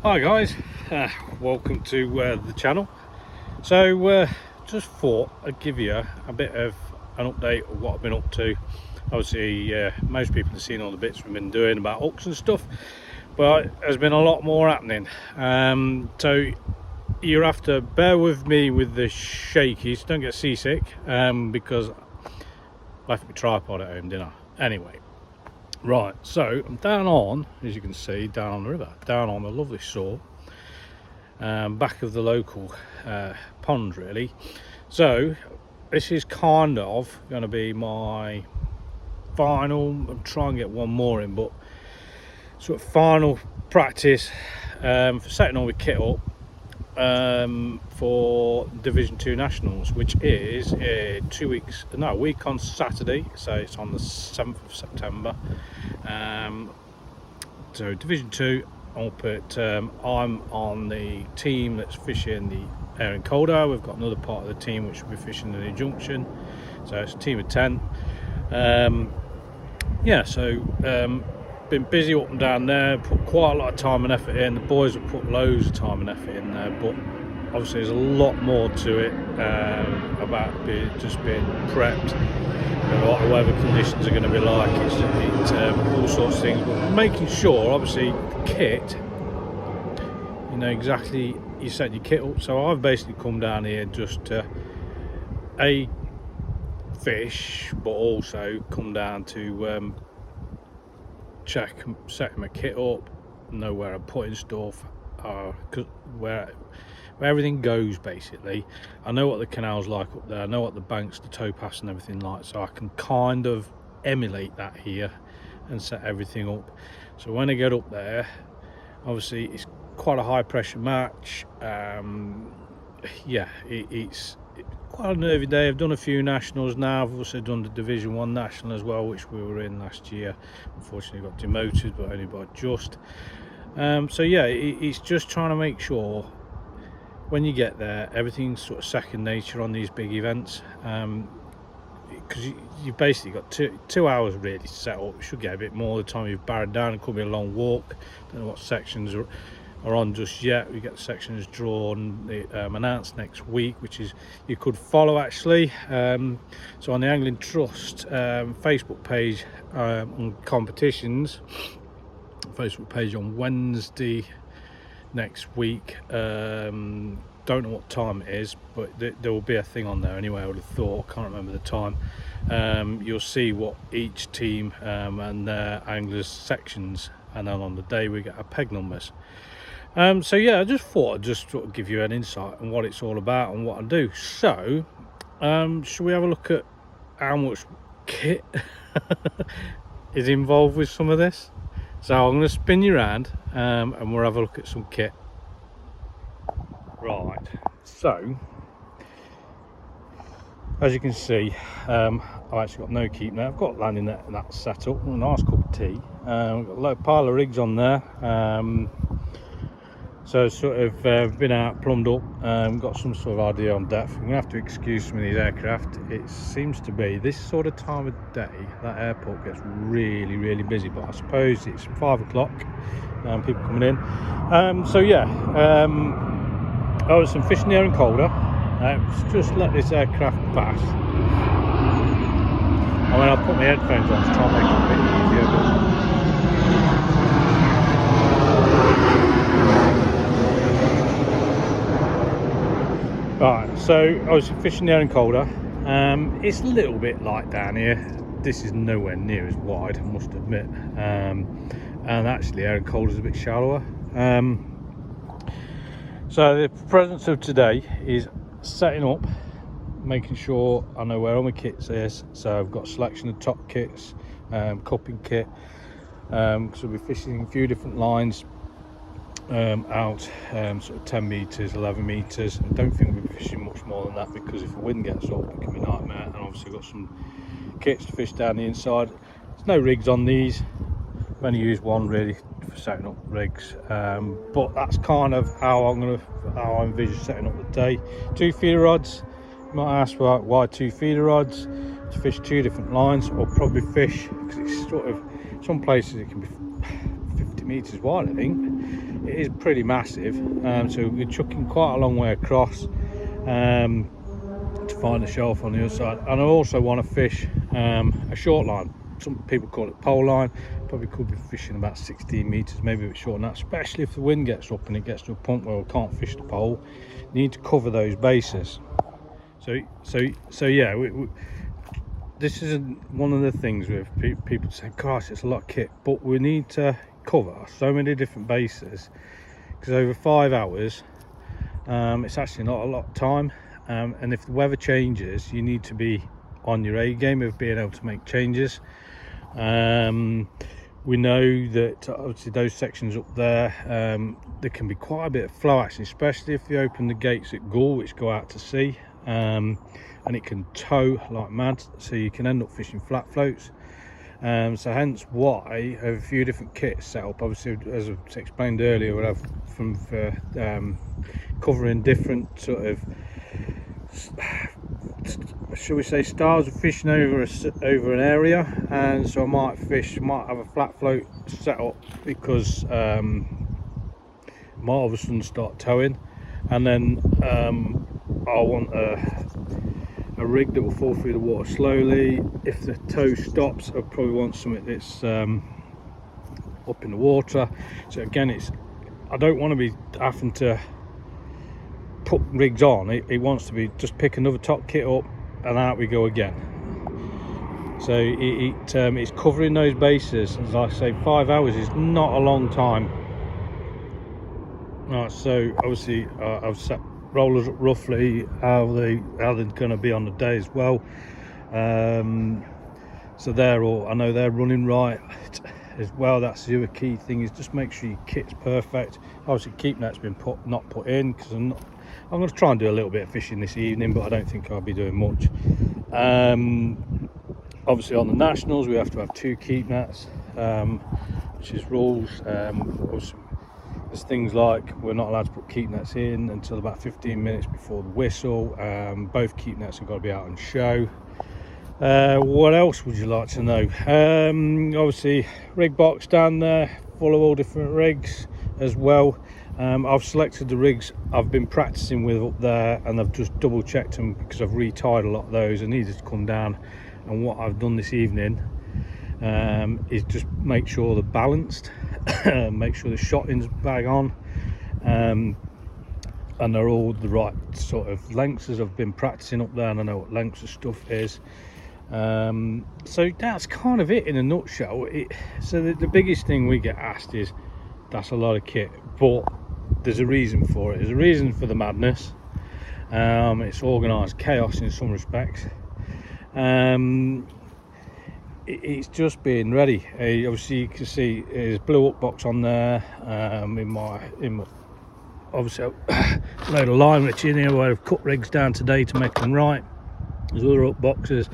Hi guys, welcome to the channel. So just thought I'd give you a bit of an update of what I've been up to. Obviously most people have seen all the bits we've been doing about hooks and stuff, but there's been a lot more happening. So you have to bear with me with the shakies, don't get seasick, because I left my tripod at home, didn't I? Anyway, right, so I'm down on, as you can see, down on the river, down on the lovely Soar, back of the local pond really. So this is kind of going to be my final, I'm trying to get one more in, but sort of final practice for setting all the kit up for Division 2 Nationals, which is a week on Saturday, so it's on the 7th of September. So Division 2 up at, I'm on the team that's fishing the Aaron Calder. We've got another part of the team which will be fishing the New Junction, so it's a team of 10. Been busy up and down there, put quite a lot of time and effort in. The boys have put loads of time and effort in there, but obviously there's a lot more to it about just being prepped. You know what the weather conditions are going to be like, it's all sorts of things, but making sure obviously the kit, you know exactly, you set your kit up. So I've basically come down here just to fish, but also come down to check setting my kit up, know where I'm putting stuff, where everything goes basically. I know what the canal's like up there, I know what the banks, the towpaths and everything like, so I can kind of emulate that here and set everything up. So when I get up there, obviously it's quite a high pressure match. It's quite a nervy day. I've done a few nationals now. I've also done the Division 1 national as well, which we were in last year. Unfortunately got demoted, but only by just. It's just trying to make sure when you get there everything's sort of second nature on these big events, because you've basically got two hours really to set up. You should get a bit more the time you've barred down. It could be a long walk. Don't know what sections are on just yet. We get the sections drawn, announced next week, which is you could follow actually. So on the Angling Trust Facebook page on competitions, Facebook page on Wednesday next week. Don't know what time it is, but there will be a thing on there anyway. I would have thought, can't remember the time. You'll see what each team and their anglers sections, and then on the day we get our peg numbers. I just thought I'd just sort of give you an insight on what it's all about and what I do. So should we have a look at how much kit is involved with some of this? So I'm going to spin you around and we'll have a look at some kit. Right, so as you can see, I've actually got no keep now. I've got landing net and that's set up, a nice cup of tea. We've got a little pile of rigs on there. So sort of been out, plumbed up, got some sort of idea on depth. I'm going to have to excuse some of these aircraft. It seems to be this sort of time of day that airport gets really, really busy, but I suppose it's 5 o'clock and people coming in. I was some fishing there in Calder. Just let this aircraft pass. I mean, I'll put my headphones on to try and make it a bit easier, Right, so I was fishing there in Calder. It's a little bit light down here. This is nowhere near as wide, I must admit. And actually Aaron Calder's a bit shallower. So the presence of today is setting up, making sure I know where all my kits is. So I've got a selection of top kits, cupping kit. So we'll be fishing a few different lines out, sort of 10 meters, 11 meters. I don't think we'll be fishing much more than that, because if the wind gets up it can be a nightmare. And obviously got some kits to fish down the inside. There's no rigs on these. I've only used one really for setting up rigs, but that's kind of how I envision setting up the day. 2 feeder rods. You might ask why 2 feeder rods? To fish 2 different lines, or probably fish, because it's sort of, some places it can be 50 meters wide I think, it is pretty massive, so we're chucking quite a long way across to find a shelf on the other side. And I also want to fish a short line. Some people call it pole line. Probably could be fishing about 16 meters, maybe a bit short than that, especially if the wind gets up and it gets to a point where we can't fish the pole. You need to cover those bases. So yeah, this is one of the things with people saying, gosh, it's a lot of kit, but we need to cover so many different bases, because over 5 hours it's actually not a lot of time, and if the weather changes, you need to be on your A game of being able to make changes. We know that obviously those sections up there, there can be quite a bit of flow action, especially if you open the gates at Gull, which go out to sea, and it can tow like mad, so you can end up fishing flat floats. So hence why I have a few different kits set up. Obviously, as I've explained earlier, we'll have for covering different sort of, shall we say, styles of fishing over an area. And so I might have a flat float set up because I might all of a sudden start towing, and then I want a rig that will fall through the water slowly. If the tow stops, I probably want something that's up in the water. So again, I don't want to be having to put rigs on. It wants to be just pick another top kit up and out we go again. So it's covering those bases. As I say, 5 hours is not a long time. Right, so obviously I've set rollers up roughly how they're going to be on the day as well. So I know they're running right as well. That's the other key thing, is just make sure your kit's perfect. Obviously keep net's been not put in, because I'm going to try and do a little bit of fishing this evening, but I don't think I'll be doing much. Obviously on the nationals we have to have 2 keep nets, which is rules. There's things like we're not allowed to put keep nets in until about 15 minutes before the whistle. Both keep nets have got to be out on show. What else would you like to know? Obviously rig box down there full of all different rigs as well. I've selected the rigs I've been practicing with up there, and I've just double checked them because I've retied a lot of those. I needed to come down, and what I've done this evening is just make sure they're balanced, make sure the shotting's bang on, and they're all the right sort of lengths as I've been practicing up there, and I know what lengths of stuff is. So that's kind of it in a nutshell. So the biggest thing we get asked is, that's a lot of kit, but there's a reason for it. There's a reason for the madness. It's organised chaos in some respects. It's just being ready. Obviously you can see there's blue up box on there. In my obviously a load of line rich in here where I've cut rigs down today to make them right. There's other up boxes.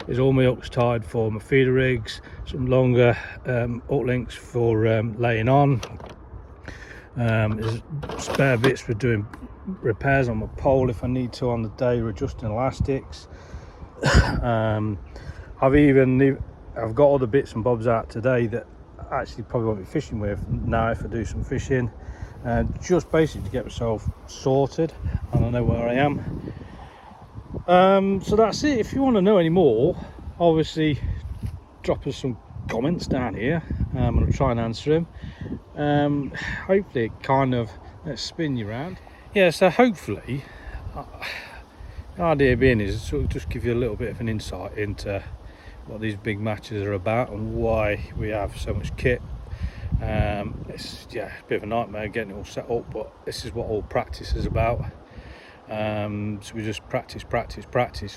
There's all my hooks tied for my feeder rigs, some longer hook links for laying on. There's spare bits for doing repairs on my pole if I need to on the day, or adjusting elastics. I've got other bits and bobs out today that I actually probably won't be fishing with now if I do some fishing, just basically to get myself sorted, and I know where I am. So that's it. If you want to know any more, obviously drop us some comments down here. I'm going to try and answer them. Hopefully it kind of, let's spin you around. Yeah, so hopefully the idea being is to sort of just give you a little bit of an insight into what these big matches are about and why we have so much kit. It's a bit of a nightmare getting it all set up, but this is what all practice is about. So we just practice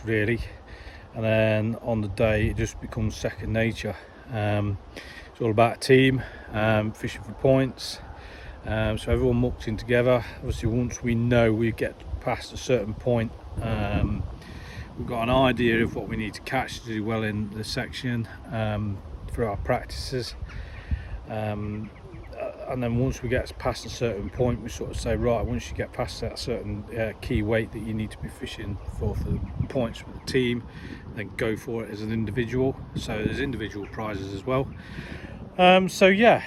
really, and then on the day it just becomes second nature. It's all about a team, fishing for points, so everyone mucks in together. Obviously once we know we get past a certain point, we've got an idea of what we need to catch to do well in the section for our practices. And then once we get past a certain point, we sort of say, right, once you get past that certain key weight that you need to be fishing for the points with the team, then go for it as an individual. So there's individual prizes as well. So yeah,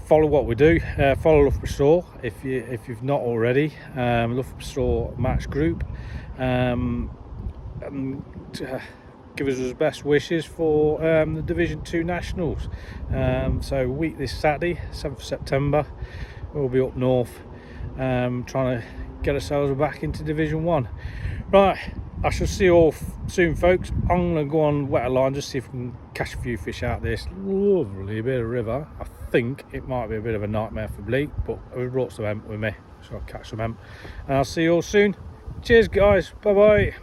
follow what we do. Follow Loughborough Soar if you've not already. Loughborough Soar match group. And give us his best wishes for the Division 2 Nationals. So week this Saturday, 7th of September, we'll be up north trying to get ourselves back into Division 1. Right, I shall see you all soon, folks. I'm going to go on wetter line, just see if we can catch a few fish out this lovely bit of river. I think it might be a bit of a nightmare for bleak, but I brought some hemp with me, so I'll catch some hemp. And I'll see you all soon. Cheers, guys. Bye-bye.